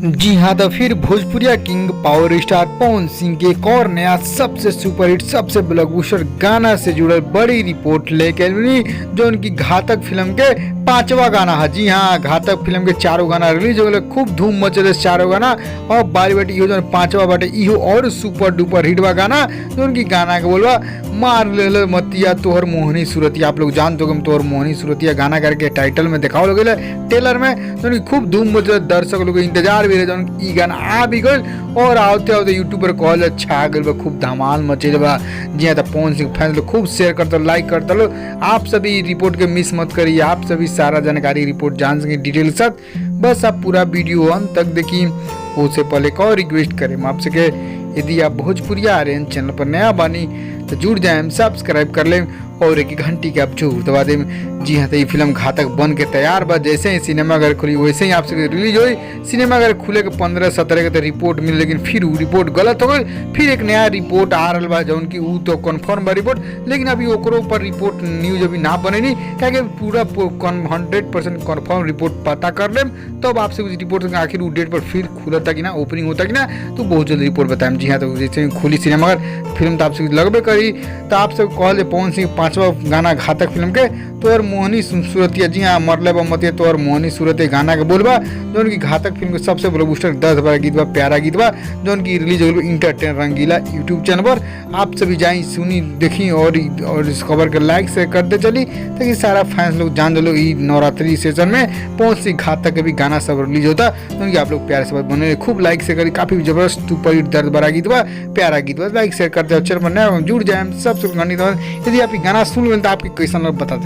जी हाँ, तो फिर भोजपुरिया king power star Pawan Singh के एक और नया सबसे सुपरहिट सबसे ब्लॉकबस्टर गाना से जुड़ल बड़ी रिपोर्ट लेके मिली, जो उनकी घातक फिल्म के पांचवा गाना है। जी हाँ, घातक फिल्म के चारों गाना रिलीज हो गए, खूब धूम मचे चारों गाना। और बारी बाटी इहो जो पांचवा बाटे इहो और सुपर डुपर हिटवा गाना, जो उनकी गाना के बोलवा मार ले मतिया तोहर मोहनी सूरतिया। आप लोग जानते हो तोहर मोहनी सूरतिया गाना करके टाइटल में दिखाओ लगे टेलर में, जो खूब धूम मचे, दर्शक लोग इंतजार भी रहे जौन ई गाना आ भी गल। और आवते आवते यूट्यूब पर कॉल अच्छा गल बा, खूब धमाल मचे बा। जी हाँ, तो पवन सिंह फैंस लोग खूब शेयर करते लाइक करते लो। आप सभी रिपोर्ट के मिस मत करिए, आप सभी सारा जानकारी रिपोर्ट जान सकें डिटेल के साथ। बस आप पूरा वीडियो अंत तक देखिए। उससे पहले एक और रिक्वेस्ट करें आपसे कि यदि आप भोजपुरिया आर्यन चैनल पर नया बानी तो जुड़ जाए, सब्सक्राइब कर लें और एक घंटी के आप जरूर दबा दें। जी हाँ, तो ये फिल्म घातक बन के तैयार बा। जैसे ही सिनेमाघर खुली वैसे ही आपसे रिलीज हुई। सिनेमाघर खुले के 15-17 के तो रिपोर्ट मिली, लेकिन फिर वो रिपोर्ट गलत हो गई। फिर एक नया रिपोर्ट आ रहा बा, जौन की वो तो कन्फर्म बा रिपोर्ट, लेकिन अभी ओकरो पर रिपोर्ट न्यूज अभी ना बने नहीं, क्या पूरा 100% कन्फर्म रिपोर्ट पता कर लें तब तो आपसे उस रिपोर्ट आखिर वो डेट पर फिर खुलता कि ना, ओपनिंग होता कि ना, तो बहुत जल्दी रिपोर्ट बताएं। जी हाँ, तो जैसे खुली सिनेमाघर फिल्म तो आपसे लगभग करी, तो आप सब कहल पवन सिंह पांचवा गाना घातक फिल्म के तोहर मोहनी सूरतिया। जी हाँ, मरले बमतिया तोहर मोहनी सूरतिया गाना के बोलबा, जो उनकी घातक फिल्म के सबसे ब्लॉकबस्टर 10 बार गीत बा, प्यारा गीत बा, जो उनकी रिलीज हो गई इंटरटेन रंगीला यूट्यूब चैनल पर। आप सभी जाई सुनी देखी और इस खबर के लाइक शेयर करते चली, ताकि सारा फैंस लोग जान लो ई नवरात्रि सेशन में पवन सिंह घातक के भी गाना सब रिलीज होता, तो उनकी आप लोग प्यारे से बने खूब लाइक शेयर करी। काफी जबरदस्त सुपर हिट दर्द भरा गीत बा, प्यारा गीत बा, लाइक शेयर करते चल बनना जुड़ जाए सबसे। यदि आप गाना सुन लें तो आपकी कैसा लग बता दें।